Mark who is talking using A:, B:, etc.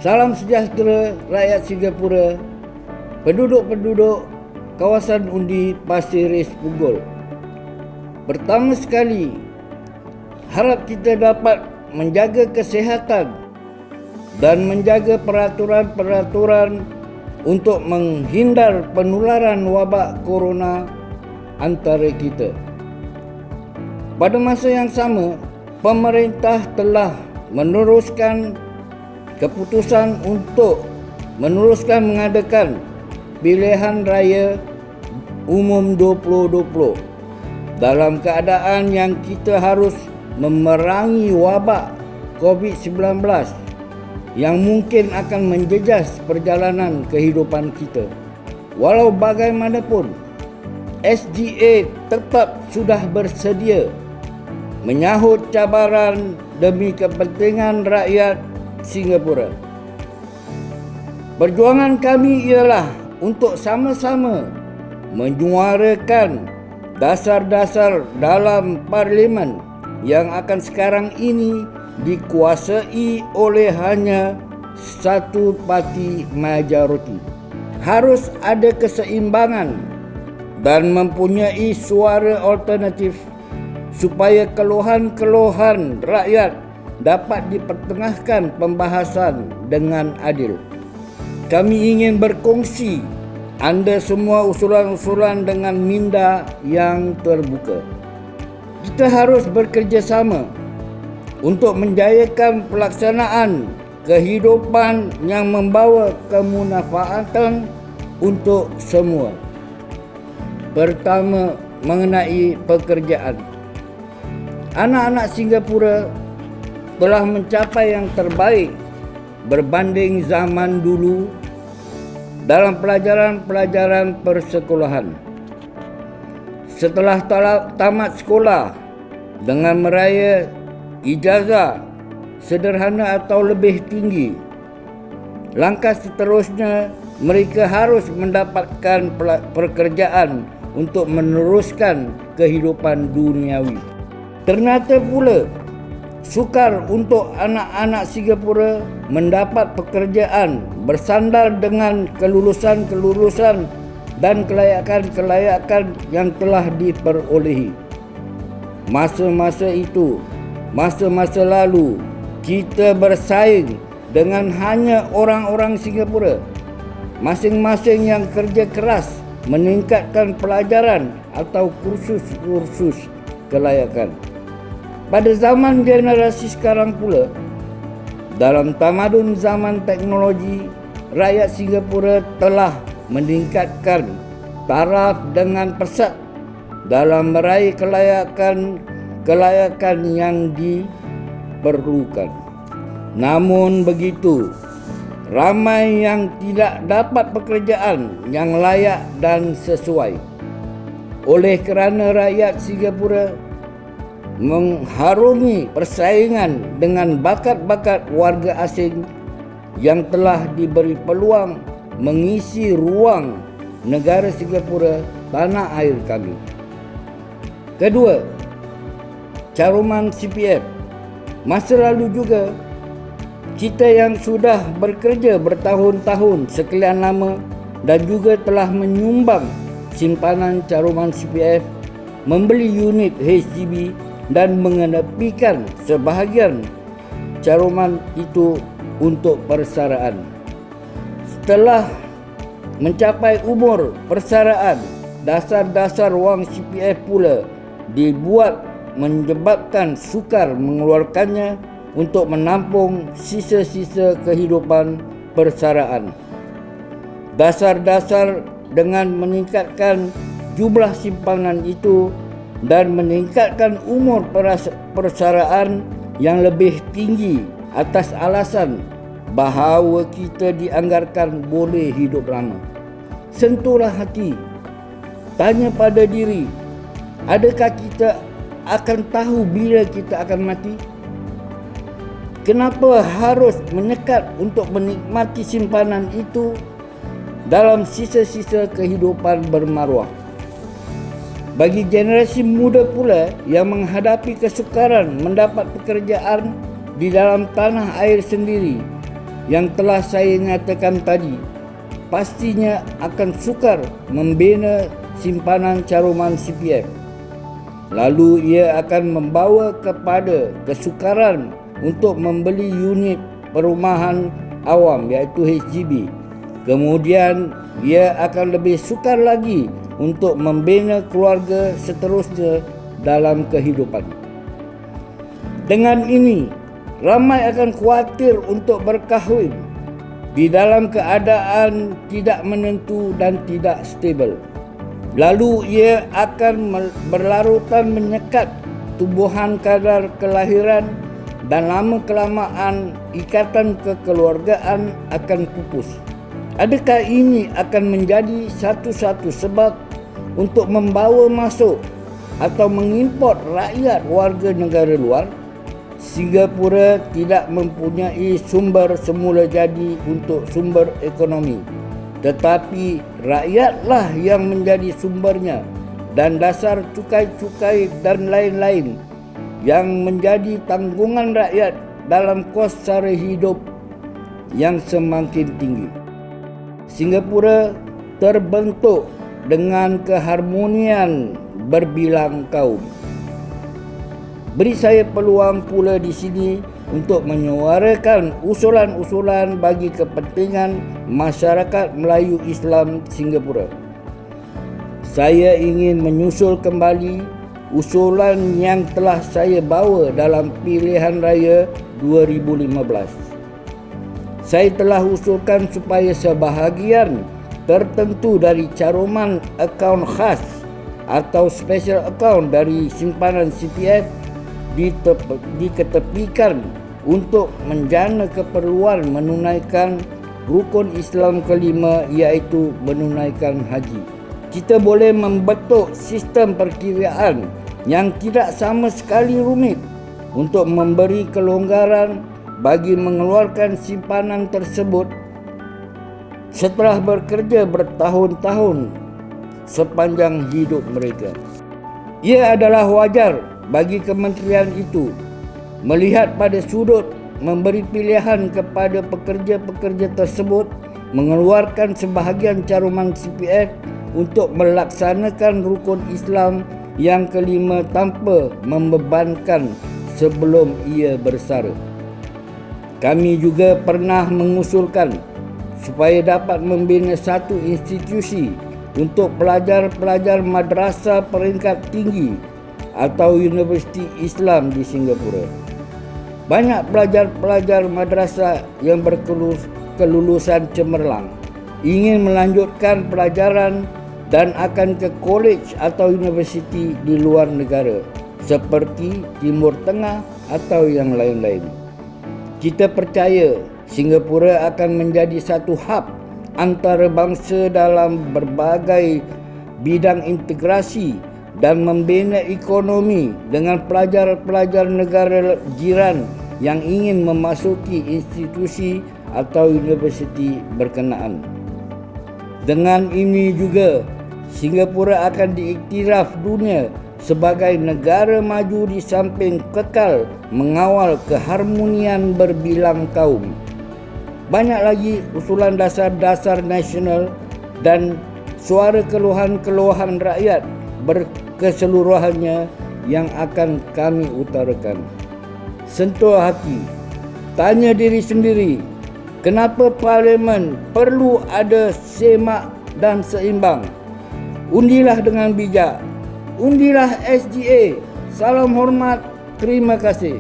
A: Salam sejahtera rakyat Singapura, penduduk-penduduk kawasan undi Pasir Ris Punggol. Pertama sekali, harap kita dapat menjaga kesihatan dan menjaga peraturan-peraturan untuk menghindar penularan wabak corona antara kita. Pada masa yang sama, pemerintah telah meneruskan keputusan untuk meneruskan mengadakan pilihan raya umum 2020 dalam keadaan yang kita harus memerangi wabak COVID-19 yang mungkin akan menjejas perjalanan kehidupan kita. Walau bagaimanapun, SGA tetap sudah bersedia menyahut cabaran demi kepentingan rakyat Singapura. Perjuangan kami ialah untuk sama-sama menyuarakan dasar-dasar dalam parlimen yang akan sekarang ini dikuasai oleh hanya satu parti majoriti. Harus ada keseimbangan dan mempunyai suara alternatif supaya keluhan-keluhan rakyat dapat dipertengahkan pembahasan dengan adil. Kami ingin berkongsi anda semua usulan-usulan dengan minda yang terbuka. Kita harus bekerjasama untuk menjayakan pelaksanaan kehidupan yang membawa kemanfaatan untuk semua. Pertama, mengenai pekerjaan. Anak-anak Singapura telah mencapai yang terbaik berbanding zaman dulu dalam pelajaran-pelajaran persekolahan. Setelah tamat sekolah dengan meraih ijazah sederhana atau lebih tinggi, langkah seterusnya mereka harus mendapatkan pekerjaan untuk meneruskan kehidupan duniawi. Ternyata pula sukar untuk anak-anak Singapura mendapat pekerjaan bersandar dengan kelulusan dan kelayakan yang telah diperolehi. Masa-masa itu, masa-masa lalu, kita bersaing dengan hanya orang-orang Singapura, masing-masing yang kerja keras meningkatkan pelajaran atau kursus-kursus kelayakan. Pada zaman generasi sekarang pula, dalam tamadun zaman teknologi, rakyat Singapura telah meningkatkan taraf dengan pesat dalam meraih kelayakan yang diperlukan. Namun begitu, ramai yang tidak dapat pekerjaan yang layak dan sesuai. Oleh kerana rakyat Singapura mengharungi persaingan dengan bakat-bakat warga asing yang telah diberi peluang mengisi ruang negara Singapura, tanah air kami. Kedua, caruman CPF. Masa lalu juga, kita yang sudah bekerja bertahun-tahun sekian lama dan juga telah menyumbang simpanan caruman CPF, membeli unit HDB dan mengenepikan sebahagian caruman itu untuk persaraan. Setelah mencapai umur persaraan, dasar-dasar wang CPF pula dibuat menyebabkan sukar mengeluarkannya untuk menampung sisa-sisa kehidupan persaraan. Dasar-dasar dengan meningkatkan jumlah simpanan itu dan meningkatkan umur persaraan yang lebih tinggi atas alasan bahawa kita dianggarkan boleh hidup lama. Sentuhlah hati. Tanya pada diri, adakah kita akan tahu bila kita akan mati? Kenapa harus menyekat untuk menikmati simpanan itu dalam sisa-sisa kehidupan bermaruah? Bagi generasi muda pula yang menghadapi kesukaran mendapat pekerjaan di dalam tanah air sendiri, yang telah saya nyatakan tadi pastinya akan sukar membina simpanan caruman CPF. Lalu ia akan membawa kepada kesukaran untuk membeli unit perumahan awam iaitu HDB. Kemudian ia akan lebih sukar lagi untuk membina keluarga seterusnya dalam kehidupan. Dengan ini, ramai akan khawatir untuk berkahwin di dalam keadaan tidak menentu dan tidak stabil. Lalu ia akan berlarutan menyekat tumbuhan kadar kelahiran dan lama-kelamaan ikatan kekeluargaan akan pupus. Adakah ini akan menjadi satu-satu sebab untuk membawa masuk atau mengimport rakyat warga negara luar? Singapura tidak mempunyai sumber semula jadi untuk sumber ekonomi, tetapi rakyatlah yang menjadi sumbernya dan dasar cukai-cukai dan lain-lain yang menjadi tanggungan rakyat dalam kos sara hidup yang semakin tinggi. Singapura terbentuk dengan keharmonian berbilang kaum. Beri saya peluang pula di sini untuk menyuarakan usulan-usulan bagi kepentingan masyarakat Melayu Islam Singapura. Saya ingin menyusul kembali usulan yang telah saya bawa dalam pilihan raya 2015. Saya telah usulkan supaya sebahagian tertentu dari caruman akaun khas atau special account dari simpanan CPF diketepikan untuk menjana keperluan menunaikan rukun Islam kelima iaitu menunaikan haji. Kita boleh membentuk sistem perkiraan yang tidak sama sekali rumit untuk memberi kelonggaran bagi mengeluarkan simpanan tersebut setelah bekerja bertahun-tahun sepanjang hidup mereka. Ia adalah wajar bagi kementerian itu melihat pada sudut memberi pilihan kepada pekerja-pekerja tersebut mengeluarkan sebahagian caruman CPF untuk melaksanakan rukun Islam yang kelima tanpa membebankan sebelum ia bersara. Kami juga pernah mengusulkan supaya dapat membina satu institusi untuk pelajar-pelajar madrasah peringkat tinggi atau Universiti Islam di Singapura. Banyak pelajar-pelajar madrasah yang berkelulusan cemerlang ingin melanjutkan pelajaran dan akan ke college atau universiti di luar negara seperti Timur Tengah atau yang lain-lain. Kita percaya Singapura akan menjadi satu hub antarabangsa dalam berbagai bidang integrasi dan membina ekonomi dengan pelajar-pelajar negara jiran yang ingin memasuki institusi atau universiti berkenaan. Dengan ini juga, Singapura akan diiktiraf dunia sebagai negara maju di samping kekal mengawal keharmonian berbilang kaum. Banyak lagi usulan dasar-dasar nasional dan suara keluhan-keluhan rakyat berkeseluruhannya yang akan kami utarakan. Sentuh hati, tanya diri sendiri, kenapa Parlimen perlu ada semak dan seimbang? Undilah dengan bijak. Undilah SGA. Salam hormat. Terima kasih.